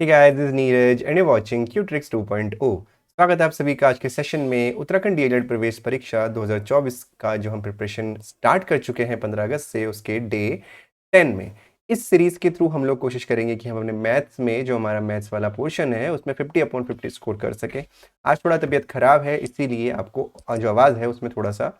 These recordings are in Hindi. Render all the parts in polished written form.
Hey guys, this is Neeraj and you watching क्यूट्रिक्स 2.0। स्वागत है आप सभी का आज के सेशन में। उत्तराखंड डीएलएड प्रवेश परीक्षा 2024 का जो हम प्रिपरेशन स्टार्ट कर चुके हैं 15 अगस्त से, उसके डे 10 में इस सीरीज के थ्रू हम लोग कोशिश करेंगे कि हम अपने मैथ्स में जो हमारा मैथ्स वाला पोर्शन है उसमें 50/50 स्कोर कर सके। आज थोड़ा तबीयत खराब है, इसीलिए आपको जो आवाज़ है उसमें थोड़ा सा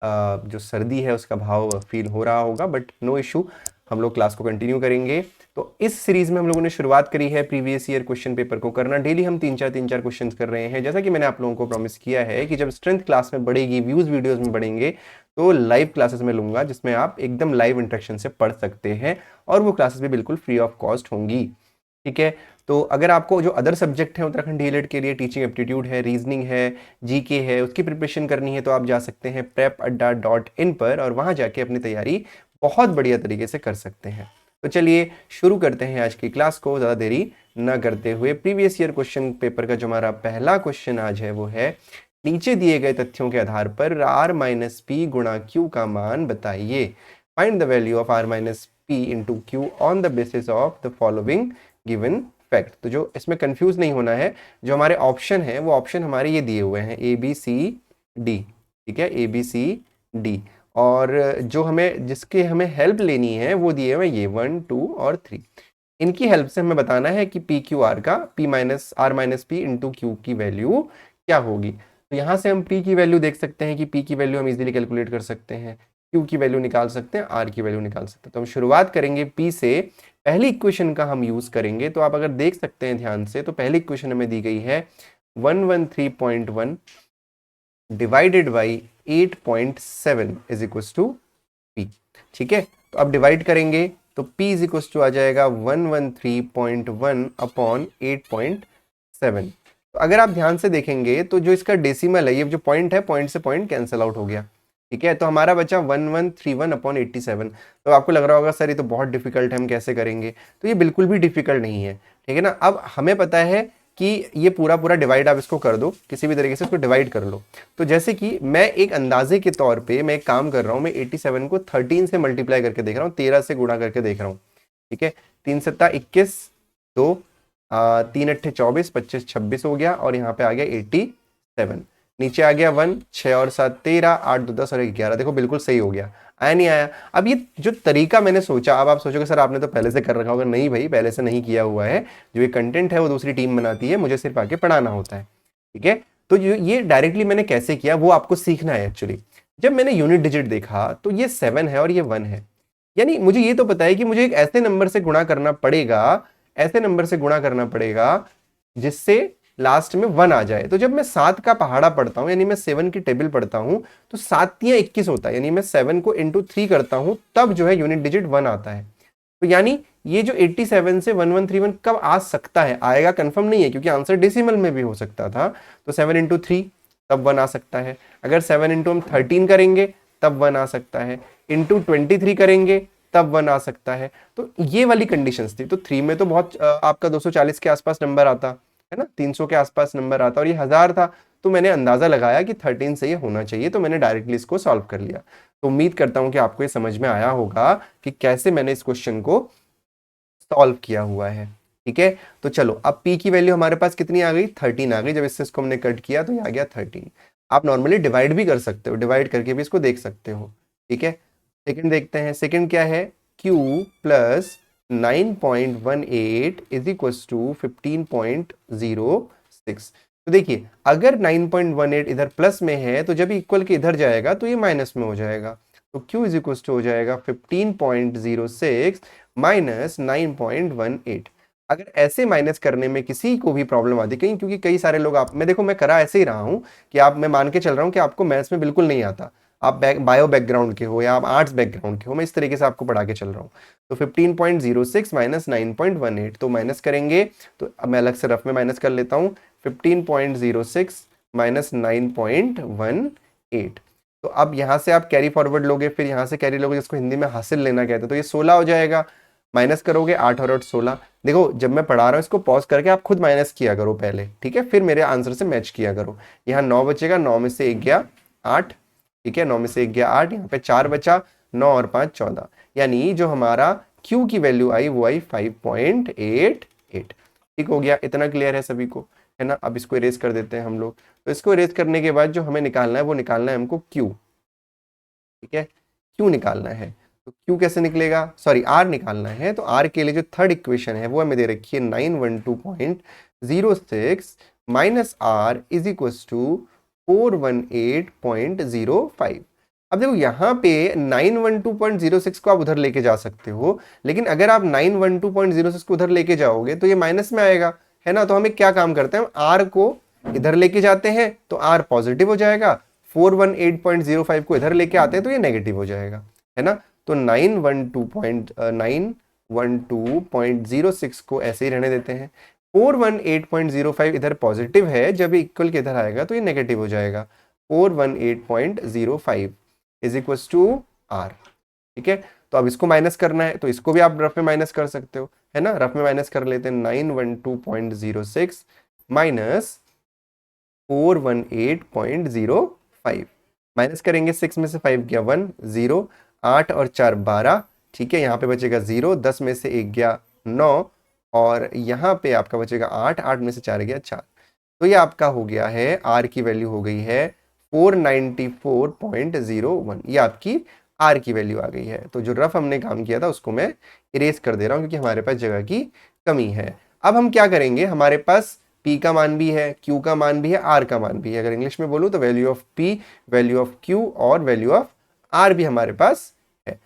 जो सर्दी है उसका भाव फील हो रहा होगा, बट नो इशू, हम लोग क्लास को कंटिन्यू करेंगे। तो इस सीरीज में हम लोगों ने शुरुआत करी है प्रीवियस ईयर क्वेश्चन पेपर को करना। डेली हम तीन चार क्वेश्चंस कर रहे हैं। जैसा कि मैंने आप लोगों को प्रॉमिस किया है कि जब स्ट्रेंथ क्लास में बढ़ेगी, व्यूज वीडियोस में बढ़ेंगे, तो लाइव क्लासेस में लूंगा जिसमें आप एकदम लाइव इंटरेक्शन से पढ़ सकते हैं, और वो क्लासेस भी बिल्कुल फ्री ऑफ कॉस्ट होंगी। ठीक है, तो अगर आपको जो अदर सब्जेक्ट है उत्तराखंड डीएलएड के लिए, टीचिंग एप्टीट्यूड है, रीजनिंग है, जीके है, उसकी प्रिपरेशन करनी है, तो आप जा सकते हैं prepadda.in पर और वहां जाके अपनी तैयारी बहुत बढ़िया तरीके से कर सकते हैं। तो चलिए शुरू करते हैं आज की क्लास को ज़्यादा देरी न करते हुए। प्रीवियस ईयर क्वेश्चन पेपर का जो हमारा पहला क्वेश्चन आज है वो है, नीचे दिए गए तथ्यों के आधार पर r माइनस पी गुणा q का मान बताइए। Find the value of r minus P into Q on the basis of the following given fact. तो जो इसमें कंफ्यूज नहीं होना है, जो हमारे ऑप्शन है वो ऑप्शन हमारे ये दिए हुए हैं ABCD। ठीक है, ABCD, और जो हमें जिसके हमें हेल्प लेनी है वो दिए हुए ये 1 2 और 3। इनकी हेल्प से हमें बताना है कि पी क्यू आर का r minus P into Q की वैल्यू क्या होगी। तो यहाँ से हम p की वैल्यू देख सकते हैं कि p की वैल्यू हम इजीली कैलकुलेट कर सकते हैं, q की वैल्यू निकाल सकते हैं, r की वैल्यू निकाल सकते हैं। तो हम शुरुआत करेंगे p से। पहली इक्वेशन का हम यूज करेंगे, तो आप अगर देख सकते हैं ध्यान से, तो पहली इक्वेशन हमें दी गई है 113.1 divided by 8.7 is equal to p। ठीक है, तो अब डिवाइड करेंगे तो p इज इक्वल टू आ जाएगा 113.1 अपॉन 8.7। तो अगर आप ध्यान से देखेंगे तो जो इसका डेसिमल है, ये जो पॉइंट है, पॉइंट से पॉइंट कैंसिल आउट हो गया। ठीक है, तो हमारा बचा 1131 अपॉन 87। तो आपको लग रहा होगा सर ये तो बहुत डिफिकल्ट है, हम कैसे करेंगे? तो ये बिल्कुल भी डिफिकल्ट नहीं है। ठीक है ना, अब हमें पता है कि ये पूरा पूरा डिवाइड आप इसको कर दो, किसी भी तरीके से इसको डिवाइड कर लो। तो जैसे कि मैं एक अंदाजे के तौर पे मैं एक काम कर रहा हूँ, मैं 87 को 13 से मल्टीप्लाई करके देख रहा हूँ, 13 से गुणा करके देख रहा हूँ। ठीक है, 3 सत्ता 21, 2 3 अट्ठे 24, 25 26 हो गया, और यहाँ पे आ गया 87। नीचे आ गया 1, 6 और 7 13, 8 2 10 और 11। देखो बिल्कुल सही हो गया, आया नहीं आया? अब ये जो तरीका मैंने सोचा, अब आप सोचोगे सर आपने तो पहले से कर रखा होगा। नहीं भाई, पहले से नहीं किया हुआ है। जो ये कंटेंट है वो दूसरी टीम बनाती है, मुझे सिर्फ आके पढ़ाना होता है। ठीक है, तो ये डायरेक्टली मैंने कैसे किया वो आपको सीखना है। एक्चुअली जब मैंने यूनिट डिजिट देखा तो ये 7 है और ये 1 है, यानी मुझे ये तो पता है कि मुझे एक ऐसे नंबर से गुणा करना पड़ेगा, ऐसे नंबर से गुणा करना पड़ेगा जिससे लास्ट में 1 आ जाए। तो जब मैं 7 का पहाड़ा पढ़ता हूं, यानी मैं 7 की टेबल पढ़ता हूं, तो 7 तियां 21 होता है, यानी मैं 7 को इंटू 3 करता हूं, तब जो है यूनिट डिजिट 1 आता है। तो यानी ये जो 87 से 1131 कब आ सकता है, आएगा कंफर्म नहीं है, क्योंकि आंसर डेसिमल में भी हो सकता था। तो 7 इंटू 3 तब 1 आ सकता है। अगर 7 इंटू हम 13 करेंगे तब 1 आ सकता है, इंटू 23 करेंगे तब 1 आ सकता है। तो ये वाली कंडीशंस थी। तो 3 में तो बहुत आपका 240 के आसपास नंबर आता है ना, 300 के आसपास नंबर आता, और ये 1000 था। तो मैंने अंदाजा लगाया कि 13 से ये होना चाहिए, तो मैंने डायरेक्टली इसको सॉल्व कर लिया। तो उम्मीद करता हूं कि आपको ये समझ में आया होगा कि कैसे मैंने इस क्वेश्चन को सॉल्व किया हुआ है। ठीक है, तो चलो अब p की वैल्यू हमारे पास कितनी आ गई? 13 आ गई। जब इससे इसको हमने कट किया तो ये आ गया 13। आप नॉर्मली डिवाइड भी कर सकते हो, डिवाइड करके भी इसको देख सकते हो। ठीक है, सेकंड देखते हैं। सेकंड क्या है? q plus 9.18 is equal to 15.06। तो देखिए, अगर 9.18 इधर प्लस में है तो जब इक्वल के इधर जाएगा तो ये माइनस में हो जाएगा। तो q इज इक्वल टू हो जाएगा 15.06 माइनस 9.18। अगर ऐसे माइनस करने में किसी को भी प्रॉब्लम आती, कहीं क्योंकि कई सारे लोग, आप मैं देखो मैं करा ऐसे ही रहा हूं कि आप, मैं मान के चल रहा हूं कि आपको मैथ्स में बिल्कुल नहीं आता, आप बायो बैकग्राउंड के हो या आप आर्ट्स बैकग्राउंड के हो, मैं इस तरीके से आपको पढ़ा के चल रहा हूँ। तो 15.06 माइनस 9.18, तो माइनस करेंगे तो अब मैं अलग से रफ में माइनस कर लेता हूँ। 15.06 माइनस 9.18, तो अब यहाँ से आप कैरी फॉरवर्ड लोगे, फिर यहाँ से कैरी लोगे, जिसको हिंदी में हासिल लेना कहते हैं, तो ये 16 हो जाएगा। माइनस करोगे 8 और 8 16। देखो जब मैं पढ़ा रहा हूँ इसको पॉज करके आप खुद माइनस किया करो पहले, ठीक है, फिर मेरे आंसर से मैच किया करो। यहाँ 9 बचेगा, 9 में से 1 गया 8। ठीक है, 9 में से 1 गया 8, यहाँ पे 4 बचा, 9 और 5 14, यानी जो हमारा Q की वैल्यू आई वो आई 5.88। ठीक हो गया, इतना क्लियर है सभी को, है ना। अब इसको इरेज कर देते हैं हम लोग। तो इसको इरेज करने के बाद जो हमें निकालना है वो निकालना है हमको क्यू, ठीक है, क्यू निकालना है। तो क्यू कैसे निकलेगा, सॉरी आर निकालना है। तो आर के लिए जो थर्ड इक्वेशन है वो हमें दे रखी है 912.06 minus r is equal to 418.05। अब देखो यहाँ पे 912.06 को आप उधर लेके जा सकते हो, लेकिन अगर आप 912.06 को उधर लेके जाओगे तो ये माइनस में आएगा, है ना। तो हमें क्या काम करते हैं, आर को इधर लेके जाते हैं तो आर पॉजिटिव हो जाएगा, 418.05 को इधर लेके आते हैं तो ये नेगेटिव हो जाएगा, है ना। तो 912.06 को ऐसे ही रहने देते हैं। 418.05 इधर पॉजिटिव है, जब ये इक्वल के इधर आएगा तो ये नेगेटिव हो जाएगा। 418.05 इज इक्वल टू आर, ठीक है। तो अब इसको माइनस करना है, तो इसको भी आप रफ में माइनस कर सकते हो, है ना। रफ में माइनस कर लेते हैं, 912.06 माइनस 418.05, माइनस करेंगे 6 में से 5 गया 1, 0, 8 और 4 12, ठीक है। यहाँ पे बचेगा 0, 10 में से 1 गया 9 और यहाँ पे आपका बचेगा 8, 8 में से 4 गया 4। तो ये आपका हो गया है, आर की वैल्यू हो गई है 494.01, ये आपकी आर की वैल्यू आ गई है। तो जो रफ हमने काम किया था उसको मैं इरेज कर दे रहा हूँ क्योंकि हमारे पास जगह की कमी है। अब हम क्या करेंगे, हमारे पास P का मान भी है, Q का मान भी है, R का मान भी है। अगर इंग्लिश में बोलूँ तो value of P, value of Q और वैल्यू ऑफ R भी हमारे पास है।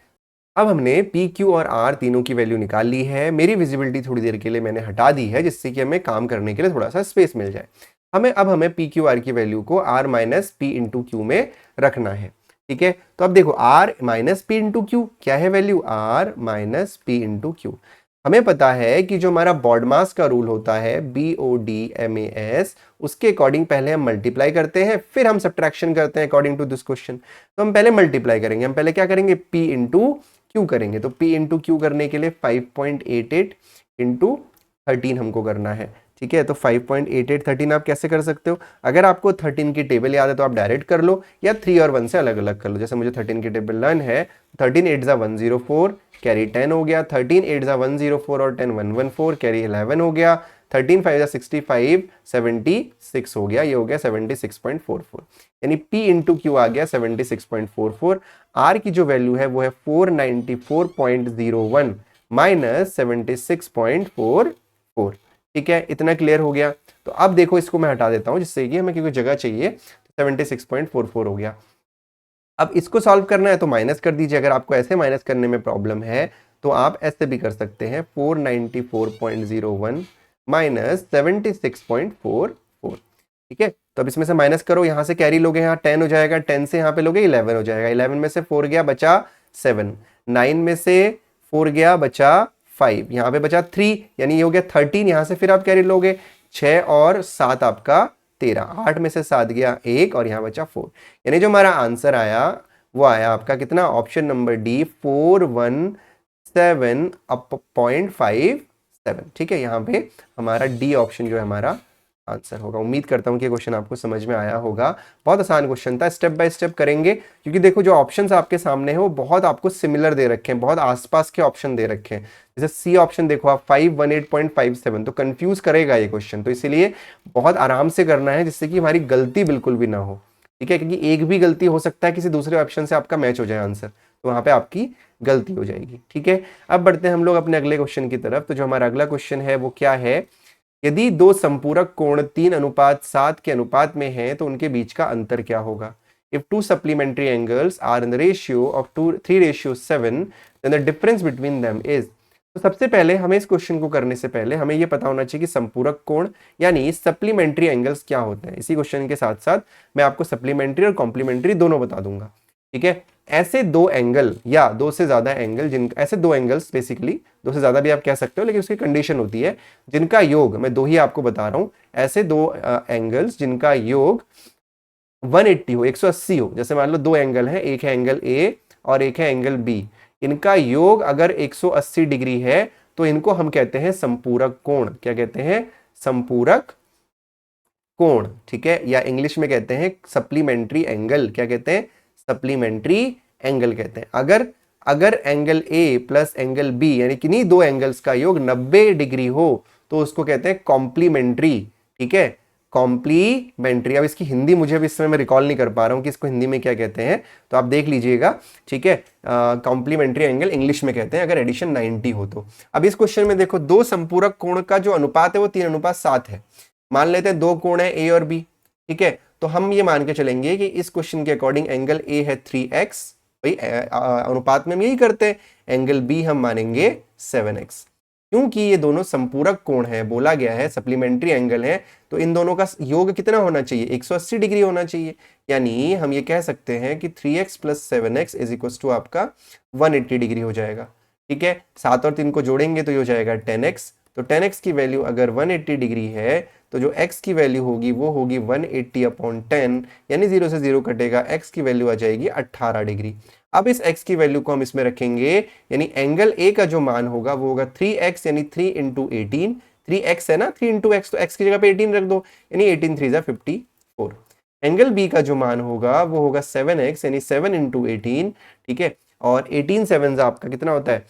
अब हमने P, Q और R तीनों की वैल्यू निकाल ली है। मेरी विजिबिलिटी थोड़ी देर के लिए मैंने हटा दी है जिससे कि हमें काम करने के लिए थोड़ा सा स्पेस मिल जाए। हमें P, Q, R की वैल्यू को R minus P into Q में रखना है, ठीक है। तो अब देखो R minus P into Q क्या है value, R minus P into Q। हमें पता है कि जो हमारा बॉडमास का रूल होता है BODMAS, उसके अकॉर्डिंग पहले हम मल्टीप्लाई करते हैं फिर हम सब्ट्रैक्शन करते हैं अकॉर्डिंग टू दिस क्वेश्चन। तो हम पहले मल्टीप्लाई करेंगे, हम पहले क्या करेंगे, P इंटू Q करेंगे। तो P इंटू Q करने के लिए 5.88 इंटू 13 हमको करना है, ठीक है। तो 5.88 13 आप कैसे कर सकते हो, अगर आपको 13 की टेबल याद है तो आप डायरेक्ट कर लो या 3 और 1 से अलग अलग कर लो। जैसे मुझे 13 की टेबल लर्न है, 13 8 ज़ा 104 कैरी 10 हो गया, 13 8 ज़ा 104 और 10 114 कैरी 11 हो गया, 13 5 ज़ा 65 76 हो गया, ये हो गया 76.44, यानी P इंटू Q आ गया 76.44। R की जो वैल्यू है वो है 494.01 माइनस 76.44, ठीक है। इतना क्लियर हो गया। तो अब देखो इसको मैं हटा देता हूं जिससे कि हमें क्योंकि जगह चाहिए, 76.44 हो गया। अब इसको सॉल्व करना है तो माइनस कर दीजिए। अगर आपको ऐसे माइनस करने में प्रॉब्लम है तो आप ऐसे भी कर सकते हैं, 494.01 माइनस 76.44, ठीक है। तो अब इसमें से माइनस करो, यहाँ से कैरी लोगे, यहाँ 10 हो जाएगा, 10 से यहाँ पे लोगे 11 हो जाएगा, 11 में से 4 गया बचा 7, 9 में से 4 गया बचा 5, यहाँ पे बचा 3, यानी ये हो गया 13, यहाँ से फिर आप कैरी लोगे 6 और 7 आपका 13, 8 में से 7 गया 1 और यहाँ बचा 4, यानी जो हमारा आंसर आया वो आया आपका कितना, ऑप्शन नंबर डी 417.57, ठीक है। यहाँ पे हमारा डी ऑप्शन जो है हमारा आंसर होगा। उम्मीद करता हूँ कि क्वेश्चन आपको समझ में आया होगा। बहुत आसान क्वेश्चन था, स्टेप बाय स्टेप करेंगे क्योंकि देखो जो ऑप्शंस आपके सामने हैं वो बहुत आपको सिमिलर दे रखे हैं, बहुत आसपास के ऑप्शन दे रखे हैं। जैसे सी ऑप्शन देखो आप 518.57, तो कंफ्यूज करेगा ये क्वेश्चन, तो इसीलिए बहुत आराम से करना है जिससे कि हमारी गलती बिल्कुल भी ना हो, ठीक है। क्योंकि एक भी गलती हो सकता है किसी दूसरे ऑप्शन से आपका मैच हो जाए आंसर, तो वहां पे आपकी गलती हो जाएगी, ठीक है। अब बढ़ते हैं हम लोग अपने अगले क्वेश्चन की तरफ। तो जो हमारा अगला क्वेश्चन है वो क्या है, यदि दो संपूरक कोण 3:7 के अनुपात में हैं तो उनके बीच का अंतर क्या होगा। If two supplementary angles are in the ratio of 3:7, then the difference between them is। तो सबसे पहले हमें इस क्वेश्चन को करने से पहले हमें यह पता होना चाहिए कि संपूरक कोण यानी सप्लीमेंट्री एंगल्स क्या होते हैं। इसी क्वेश्चन के साथ साथ मैं आपको सप्लीमेंट्री और कॉम्प्लीमेंट्री दोनों बता दूंगा, ठीक है। ऐसे दो एंगल या दो से ज्यादा एंगल, ऐसे दो एंगल्स, बेसिकली दो से ज्यादा भी आप कह सकते हो लेकिन उसकी कंडीशन होती है जिनका योग, मैं दो ही आपको बता रहा हूं, ऐसे दो एंगल्स जिनका योग 180 हो, 180 हो। जैसे मान लो दो एंगल हैं, एक है एंगल ए और एक है एंगल बी, इनका योग अगर 180 डिग्री है तो इनको हम कहते हैं संपूरक कोण। क्या कहते हैं, संपूरक कोण, ठीक है। या इंग्लिश में कहते हैं सप्लीमेंट्री एंगल। क्या कहते हैं, सप्लीमेंट्री एंगल कहते हैं। अगर angle A plus angle B यानी किन्हीं दो एंगल्स का योग 90 डिग्री हो तो उसको कहते हैं कॉम्प्लीमेंट्री। ठीक है, कॉम्प्लीमेंट्री। अब इसकी हिंदी मुझे अभी इस समय मैं रिकॉल नहीं कर पा रहा हूँ कि इसको हिंदी में क्या कहते हैं, तो आप देख लीजिएगा। ठीक है, कॉम्प्लीमेंट्री एंगल इंग्लिश में कहते हैं अगर एडिशन 90 हो तो। अब इस क्वेश्चन में देखो, दो संपूरक कोण का जो अनुपात है वो 3:7 है। मान लेते हैं दो कोण है ए और बी। ठीक है, तो हम ये मान के चलेंगे कि इस क्वेश्चन के अकॉर्डिंग एंगल ए है 3x, भाई अनुपात में हम यही करते हैं। एंगल बी हम मानेंगे 7x, क्योंकि ये दोनों संपूरक कोण है, बोला गया है सप्लीमेंट्री एंगल है, तो इन दोनों का योग कितना होना चाहिए, 180 डिग्री होना चाहिए। यानी हम ये कह सकते हैं कि 3x + 7x is equal to आपका 180 डिग्री हो जाएगा। ठीक है, 7 और 3 को जोड़ेंगे तो ये हो जाएगा 10x। तो 10x की वैल्यू अगर 180 डिग्री है तो जो x की वैल्यू होगी वो होगी 180/10, यानी 0 से 0 कटेगा, x की वैल्यू आ जाएगी 18 डिग्री। अब इस x की वैल्यू को हम इसमें रखेंगे, यानी एंगल A का जो मान होगा वो होगा 3x, यानी 3 × 18। 3x है ना, 3 × x, तो x की जगह पे 18 रख दो, यानी 18 3 = 54। एंगल B का जो मान होगा वो होगा 7x, यानी 7 × 18। ठीक है, और 18 7 आपका कितना होता है,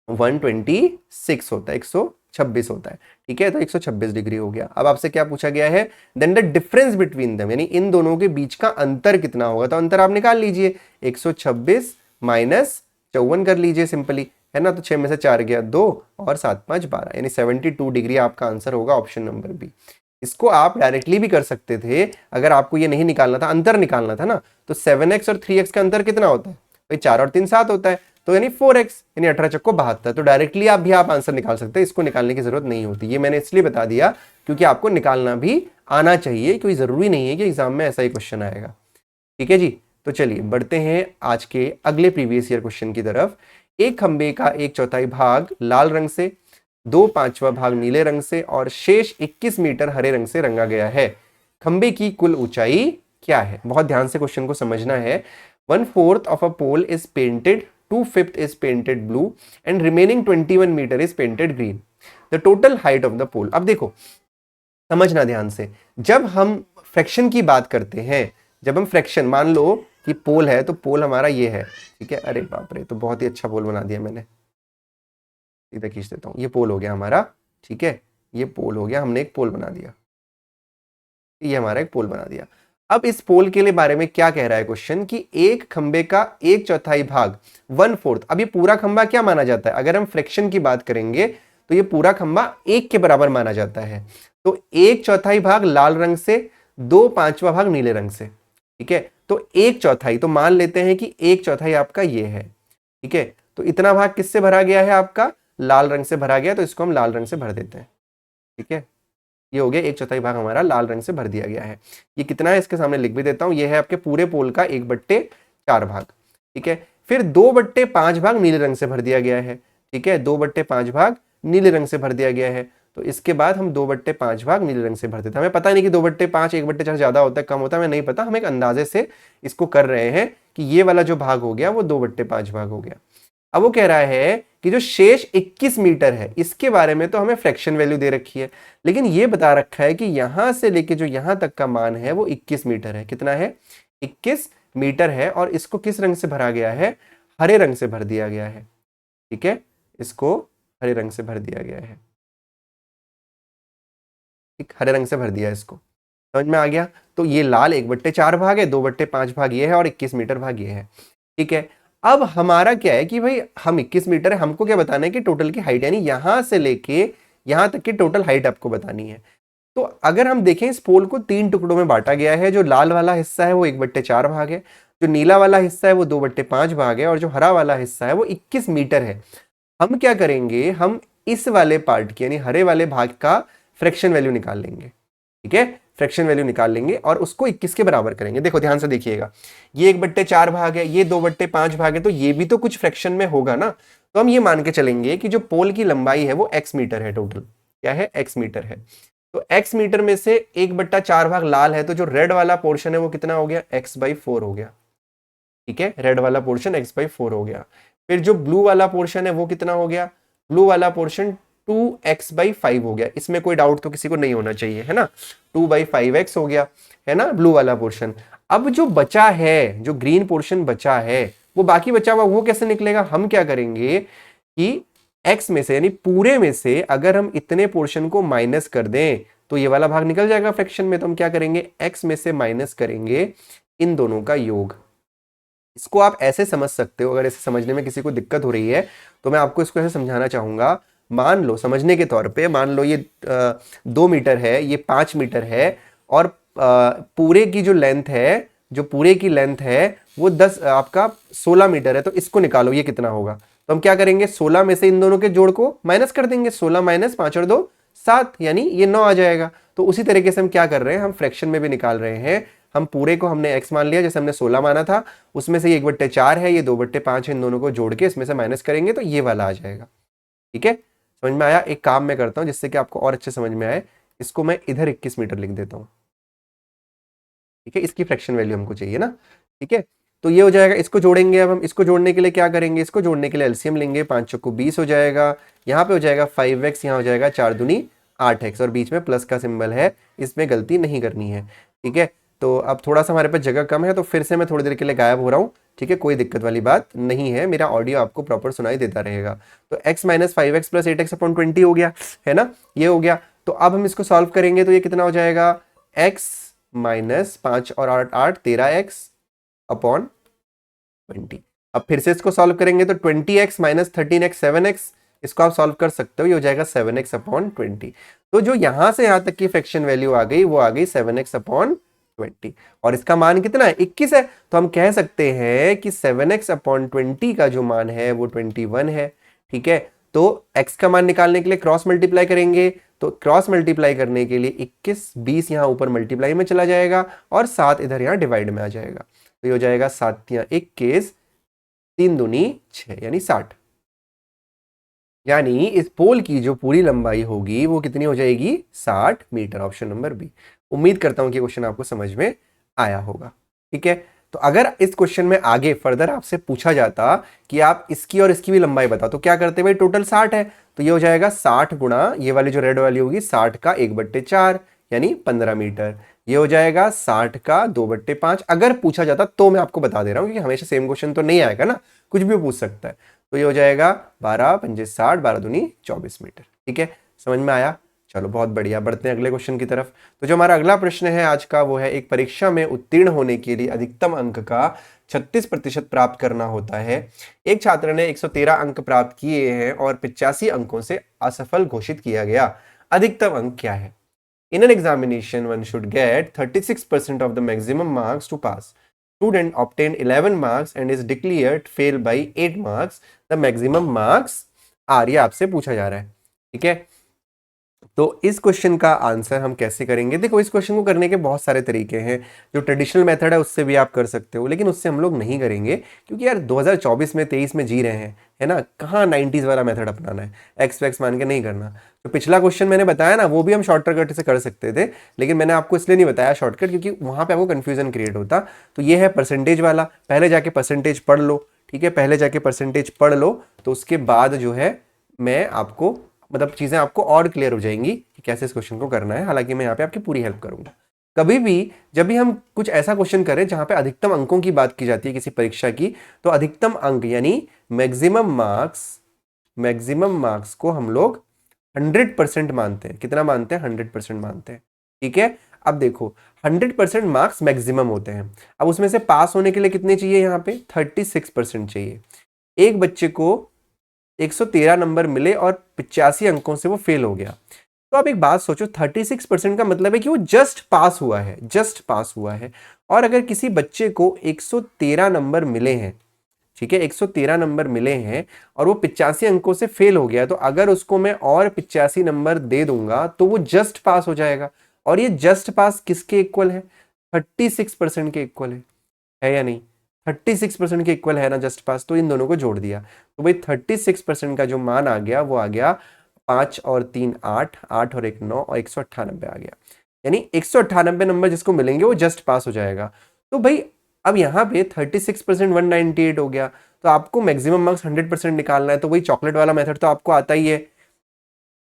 126 होता है, 126 होता है। ठीक है, तो 126 डिग्री हो गया। अब आपसे क्या पूछा गया है, then the difference between them, यानी इन दोनों के बीच का अंतर कितना होगा, तो अंतर आप निकाल लीजिए, 126 - 54 कर लीजिए सिंपली, है ना। तो 6 में से 4 गया 2 और 7 5 12, यानी 72 डिग्री आपका आंसर होगा, ऑप्शन नंबर बी। इसको आप डायरेक्टली भी कर सकते थे, अगर आपको ये नहीं निकालना था, अंतर निकालना था ना, तो 7x और 3x का अंतर कितना होता है भाई, 4 और 3 7 होता है, तो यानी 4x, यानी 18 चक्को 72। तो डायरेक्टली आप आंसर निकाल सकते हैं, इसको निकालने की जरूरत नहीं होती। ये मैंने इसलिए बता दिया क्योंकि आपको निकालना भी आना चाहिए, कोई जरूरी नहीं है कि एग्जाम में ऐसा ही क्वेश्चन आएगा। ठीक है जी, तो चलिए बढ़ते हैं आज के अगले प्रीवियस ईयर क्वेश्चन की तरफ। एक खंबे का 1/4 भाग लाल रंग से, 2/5 भाग नीले रंग से और शेष 21 मीटर हरे रंग से रंगा गया है। खंबे की कुल ऊंचाई क्या है? बहुत ध्यान से क्वेश्चन को समझना है। 1/4 of a pole is painted, 2/5 is painted blue and remaining 21 meter is painted green. The total height of the pole. अब देखो समझना ध्यान से, जब हम फ्रैक्शन की बात करते हैं, जब हम फ्रैक्शन, मान लो कि पोल है, तो पोल हमारा ये है। ठीक है, अरे बाप रे, तो बहुत ही अच्छा पोल बना दिया मैंने, सीधा खींच देता हूं, ये पोल हो गया हमारा। ठीक है, ये पोल हो गया, हमने एक पोल बना दिया, ये हमारा एक पोल बना दिया। अब इस पोल के लिए बारे में क्या कह रहा है क्वेश्चन, कि एक खंबे का 1/4 भाग 1/4। अब ये पूरा खंबा क्या माना जाता है, अगर हम फ्रैक्शन की बात करेंगे तो ये पूरा खंबा 1 के बराबर माना जाता है। तो 1/4 भाग लाल रंग से, 2/5 भाग नीले रंग से। ठीक है, तो 1/4, तो मान लेते हैं कि 1/4 आपका ये है। ठीक है, तो इतना भाग किससे भरा गया है, आपका लाल रंग से भरा गया, तो इसको हम लाल रंग से भर देते हैं। ठीक है, ये हो गया 1/4 भाग हमारा लाल रंग से भर दिया गया है। ये कितना है इसके सामने लिख भी देता हूं, ये है आपके पूरे पोल का 1/4 भाग। ठीक है, फिर 2/5 भाग नीले रंग से भर दिया गया है। ठीक है, 2/5 भाग नीले रंग से भर दिया गया है। तो इसके बाद हम 2/5 भाग नीले रंग से भर देते हैं। हमें पता नहीं कि 2/5 1/4 ज्यादा होता है कम होता है, हमें नहीं पता, हम एक अंदाजे से इसको कर रहे हैं कि ये वाला जो भाग हो गया वो 2/5 भाग हो गया। अब वो कह रहा है कि जो शेष 21 मीटर है, इसके बारे में तो हमें फ्रैक्शन वैल्यू दे रखी है, लेकिन ये बता रखा है कि यहां से लेके जो यहां तक का मान है वो 21 मीटर है। कितना है, 21 मीटर है। और इसको किस रंग से भरा गया है, हरे रंग से भर दिया गया है। ठीक है, इसको हरे रंग से भर दिया गया है। ठीक, हरे रंग से भर दिया इसको, समझ में आ गया। तो ये लाल 1/4 भाग है, 2/5 भाग ये है और 21 मीटर भाग ये है। ठीक है, अब हमारा क्या है कि भाई हम 21 मीटर है, हमको क्या बताना है कि टोटल की हाइट, यानी यहां से लेके यहां तक की टोटल हाइट आपको बतानी है। तो अगर हम देखें, इस पोल को 3 टुकड़ों में बांटा गया है। जो लाल वाला हिस्सा है वो 1/4 भाग है, जो नीला वाला हिस्सा है वो 2/5 भाग है, और जो हरा वाला हिस्सा है वो 21 मीटर है। हम क्या करेंगे, हम इस वाले पार्ट की, यानी हरे वाले भाग का फ्रैक्शन वैल्यू निकाल लेंगे। ठीक है, फ्रैक्शन वैल्यू निकाल लेंगे और उसको 21 के बराबर करेंगे। देखो ध्यान से देखिएगा, ये 1/4 भाग है, ये 2/5 भाग है, तो ये भी तो कुछ फ्रैक्शन में होगा ना। तो हम ये मान के चलेंगे कि जो पोल की लंबाई है वो x मीटर है, टोटल क्या है, x मीटर है। तो x मीटर में से 1/4 भाग लाल है, तो जो रेड वाला पोर्शन है वो कितना हो गया, x/4 हो गया। ठीक है, रेड वाला पोर्शन x/4 हो गया। फिर जो ब्लू वाला पोर्शन है वो कितना हो गया, ब्लू वाला पोर्शन 2x/5 हो गया। इसमें कोई डाउट तो किसी को नहीं होना चाहिए, है ना। 2/5x हो गया, है ना, ब्लू वाला पोर्शन। अब जो बचा है, जो ग्रीन पोर्शन बचा है, वो बाकी बचा हुआ वो कैसे निकलेगा, हम क्या करेंगे कि x में से यानी पूरे में से अगर हम इतने पोर्शन को माइनस कर दें तो ये वाला भाग निकल जाएगा फ्रैक्शन में। तो हम क्या करेंगे, x में से माइनस करेंगे इन दोनों का योग। इसको आप ऐसे समझ सकते हो, अगर ऐसे समझने में किसी को दिक्कत हो रही है तो मैं आपको इसको ऐसे समझाना चाहूंगा। मान लो समझने के तौर पे, मान लो ये 2 मीटर है, ये 5 मीटर है, और पूरे की जो लेंथ है, जो पूरे की लेंथ है वो 10 आपका 16 मीटर है। तो इसको निकालो, ये कितना होगा। तो हम क्या करेंगे, 16 में से इन दोनों के जोड़ को माइनस कर देंगे। 16 माइनस 5 और 2 7, यानी ये 9 आ जाएगा। तो उसी तरीके से हम क्या कर रहे हैं, हम फ्रैक्शन में भी निकाल रहे हैं। हम पूरे को हमने x मान लिया, जैसे हमने 16 माना था, उसमें से ये 1/4 है, ये 2/5 है, इन दोनों को जोड़ के इसमें से माइनस करेंगे तो ये वाला आ जाएगा। ठीक है, समझ में आया। एक काम मैं करता हूं जिससे कि आपको और अच्छे समझ में आए, इसको मैं इधर 21 मीटर लिख देता हूं। ठीक है, इसकी फ्रैक्शन वैल्यू हमको चाहिए ना। ठीक है, तो ये हो जाएगा। इसको जोड़ेंगे, अब हम इसको जोड़ने के लिए क्या करेंगे, इसको जोड़ने के लिए एलसीएम लेंगे। 5 चौको 20 हो जाएगा, यहाँ पे हो जाएगा 5x, यहाँ हो जाएगा 4 दूनी 8x, और बीच में प्लस का सिंबल है, इसमें गलती नहीं करनी है। ठीक है, तो अब थोड़ा सा हमारे पास जगह कम है तो फिर से मैं थोड़ी देर के लिए गायब हो रहा हूँ। ठीक है, कोई दिक्कत वाली बात नहीं है, मेरा ऑडियो आपको प्रॉपर सुनाई देता रहेगा। तो x minus 5x plus 8x/20 हो गया है ना, ये हो गया। तो अब हम इसको सॉल्व करेंगे तो ये कितना हो जाएगा, x माइनस 5 और 8 13x/20। अब फिर से इसको सॉल्व करेंगे तो 20x माइनस 13x 7x, इसको आप सॉल्व कर सकते हो, ये हो जाएगा 7x/20। तो जो यहां से यहां तक की फ्रैक्शन वैल्यू आ गई वो आ गई 7x/20, और इसका मान कितना है, 21 है। तो हम कह सकते हैं कि 7x/20 का जो मान है वो 21 है। ठीक है, तो x का मान निकालने के लिए क्रॉस मल्टीप्लाई करेंगे, तो क्रॉस मल्टीप्लाई करने के लिए 21 20 यहां ऊपर मल्टीप्लाई में चला जाएगा और 7 इधर यहां डिवाइड में आ जाएगा। तो ये हो जाएगा 7 या 21, 3 दूनी 6, यानी 60। यानी इस पोल की जो पूरी लंबाई होगी वो कितनी हो जाएगी, 60 मीटर। Option number B. उम्मीद करता हूं कि क्वेश्चन आपको समझ में आया होगा। ठीक है, तो अगर इस क्वेश्चन में आगे फर्दर आपसे पूछा जाता कि आप इसकी और इसकी भी लंबाई बताओ, तो क्या करते भाई, टोटल 60 है, तो ये हो जाएगा 60 गुणा ये वाली जो रेड वाली होगी 60 का 1/4, यानी 15 मीटर। ये हो जाएगा 60 का 2/5। अगर पूछा जाता तो मैं आपको बता दे रहा हूं, क्योंकि हमेशा सेम क्वेश्चन तो नहीं आएगा ना, कुछ भी पूछ सकता है। तो ये हो जाएगा 12 पंजे 60, 12 दूनी 24 मीटर। ठीक है, समझ में आया। चलो बहुत बढ़िया, बढ़ते हैं अगले क्वेश्चन की तरफ। तो जो हमारा अगला प्रश्न है आज का वो है, एक परीक्षा में उत्तीर्ण होने के लिए अधिकतम अंक का 36% प्राप्त करना होता है। एक छात्र ने 113 अंक प्राप्त किए हैं और 85 अंकों से असफल घोषित किया गया। अधिकतम अंक क्या है? In an examination, one should get 36% of the maximum marks to pass. Student obtained 11 marks and is declared fail by 8 marks. The maximum marks are, ये आपसे पूछा जा रहा है। ठीक है, तो इस क्वेश्चन का आंसर हम कैसे करेंगे? देखो, इस क्वेश्चन को करने के बहुत सारे तरीके हैं। जो ट्रेडिशनल मेथड है उससे भी आप कर सकते हो, लेकिन उससे हम लोग नहीं करेंगे, क्योंकि यार 2024 में 23 में जी रहे हैं, है ना, कहाँ 90s वाला मेथड अपनाना है, एक्स वैक्स मान के नहीं करना। तो पिछला क्वेश्चन मैंने बताया ना, वो भी हम शॉर्टकट से कर सकते थे, लेकिन मैंने आपको इसलिए नहीं बताया शॉर्टकट, क्योंकि वहाँ पे आपको कन्फ्यूजन क्रिएट होता। तो ये है परसेंटेज वाला, पहले जाके परसेंटेज पढ़ लो। ठीक है, पहले जाके परसेंटेज पढ़ लो, तो उसके बाद जो है मैं आपको मतलब चीजें आपको और क्लियर हो जाएंगी कि कैसे इस क्वेश्चन को करना है। हालांकि मैं यहाँ पे आपकी पूरी हेल्प करूंगा। कभी भी जब भी हम कुछ ऐसा क्वेश्चन करें जहां पे अधिकतम अंकों की बात की जाती है किसी परीक्षा की, तो अधिकतम अंक यानी मैक्सिमम मार्क्स को हम लोग 100% मानते हैं। कितना मानते हैं? 100% मानते हैं। ठीक है, अब देखो 100% मार्क्स मैक्सिमम होते हैं। अब उसमें से पास होने के लिए कितने चाहिए? यहाँ पे 36% चाहिए। एक बच्चे को 113 नंबर मिले और 85 अंकों से वो फेल हो गया। तो आप एक बात सोचो, 36% का मतलब है कि वो जस्ट पास हुआ है, जस्ट पास हुआ है। और अगर किसी बच्चे को 113 नंबर मिले हैं, ठीक है, 113 नंबर मिले हैं और वो 85 अंकों से फेल हो गया, तो अगर उसको मैं और 85 नंबर दे दूंगा तो वो जस्ट पास हो जाएगा। और ये जस्ट पास किसके इक्वल है? 36% के इक्वल है या नहीं? 36% के इक्वल है ना जस्ट पास। तो इन दोनों को जोड़ दिया तो भाई 36% का जो मान आ गया वो आ गया 5 और 3 8, 8 और 1 9 और 198 आ गया। यानी 198 नंबर जिसको मिलेंगे वो जस्ट पास हो जाएगा। तो भाई अब यहाँ पे 36% 198 हो गया। तो आपको मैक्सिमम मार्क्स 100% निकालना है, तो वही चॉकलेट वाला मेथड तो आपको आता ही है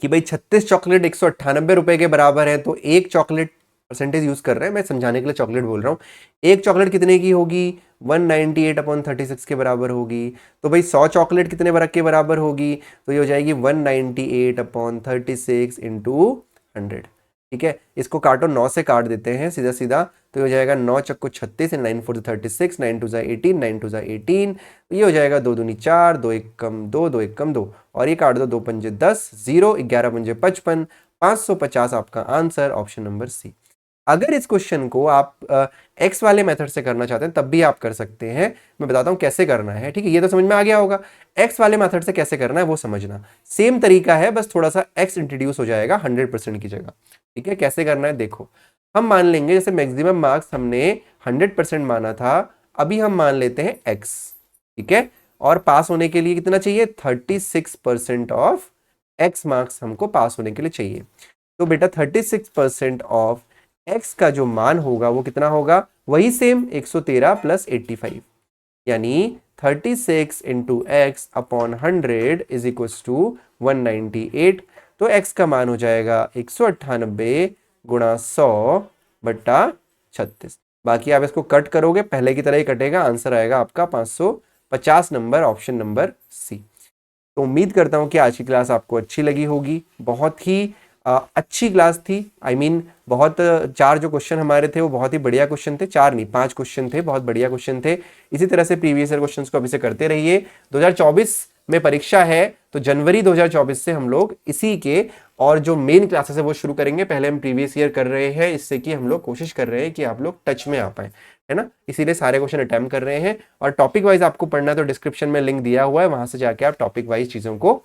कि भाई 36 चॉकलेट 198 रुपए के बराबर है। तो एक चॉकलेट परसेंटेज यूज कर रहे हैं, मैं समझाने के लिए चॉकलेट बोल रहा हूँ। एक चॉकलेट कितने की होगी? 198/36 के बराबर होगी। तो भाई 100 चॉकलेट कितने बरक के बराबर होगी? तो ये हो जाएगी 198/36 इंटू 100। ठीक है, इसको काटो, 9 से काट देते हैं सीधा सीधा, तो ये हो जाएगा 9 चक्को 36, 9 4 36, 9 2 18, 9 2 18, ये हो जाएगा 2 दूनी 4, 2 1 कम 2, 2 1 कम 2, और ये काट दो, 2 पंजे 10, 0 11 पंजे 55, 550 आपका आंसर, ऑप्शन नंबर सी। अगर इस क्वेश्चन को आप एक्स वाले मेथड से करना चाहते हैं तब भी आप कर सकते हैं, मैं बताता हूं कैसे करना है। ठीक है, ये तो समझ में आ गया होगा। एक्स वाले मेथड से कैसे करना है वो समझना, सेम तरीका है, बस थोड़ा सा एक्स इंट्रोड्यूस हो जाएगा 100% की जगह। ठीक है, कैसे करना है देखो, हम मान लेंगे जैसे मैक्सिमम मार्क्स हमने 100% माना था, अभी हम मान लेते हैं एक्स। ठीक है, और पास होने के लिए कितना चाहिए? 36% ऑफ एक्स मार्क्स हमको पास होने के लिए चाहिए। तो बेटा 36% ऑफ x का जो मान होगा वो कितना होगा? वही सेम 113 प्लस 85, यानी 36 into x upon 100 is equal to 198। तो x का मान हो जाएगा 198 गुणा 100 बट्टा 36। बाकी आप इसको कट करोगे पहले की तरह ही कटेगा, आंसर आएगा आपका 550 नंबर, ऑप्शन नंबर सी। तो उम्मीद करता हूं कि आज की क्लास आपको अच्छी लगी होगी। बहुत ही अच्छी क्लास थी। I mean, बहुत 4 जो क्वेश्चन हमारे थे वो बहुत ही बढ़िया क्वेश्चन थे। 4 नहीं 5 क्वेश्चन थे, बहुत बढ़िया क्वेश्चन थे। इसी तरह से प्रीवियस ईयर क्वेश्चंस को अभी से करते रहिए। 2024 में परीक्षा है तो जनवरी 2024 से हम लोग इसी के और जो मेन क्लासेस है वो शुरू करेंगे। पहले हम प्रीवियस ईयर कर रहे हैं, इससे कि हम लोग कोशिश कर रहे हैं कि आप लोग टच में आ पाए, है ना, इसीलिए सारे क्वेश्चन अटेम्प्ट कर रहे हैं। और टॉपिक वाइज आपको पढ़ना है तो डिस्क्रिप्शन में लिंक दिया हुआ है, वहां से जाके आप टॉपिक वाइज चीजों को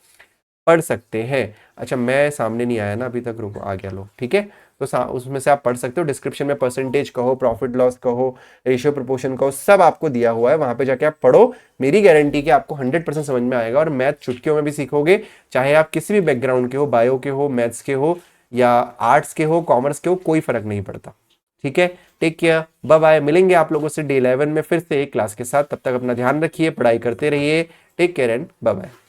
पढ़ सकते हैं। अच्छा, मैं सामने नहीं आया ना अभी तक, रुको आ गया लो। ठीक है, तो उसमें से आप पढ़ सकते हो। डिस्क्रिप्शन में परसेंटेज कहो, प्रॉफिट लॉस कहो, रेशियो प्रोपोर्शन कहो, सब आपको दिया हुआ है, वहां पे जाके आप पढ़ो। मेरी गारंटी कि आपको 100% समझ में आएगा और मैथ चुटकियों में भी सीखोगे। चाहे आप किसी भी बैकग्राउंड के हो, बायो के हो, मैथ्स के हो, या आर्ट्स के हो, कॉमर्स के हो, कोई फर्क नहीं पड़ता। ठीक है, टेक केयर, बाय बाय। मिलेंगे आप लोगों से डे 11 में फिर से एक क्लास के साथ। तब तक अपना ध्यान रखिए, पढ़ाई करते रहिए। Take care and bye bye.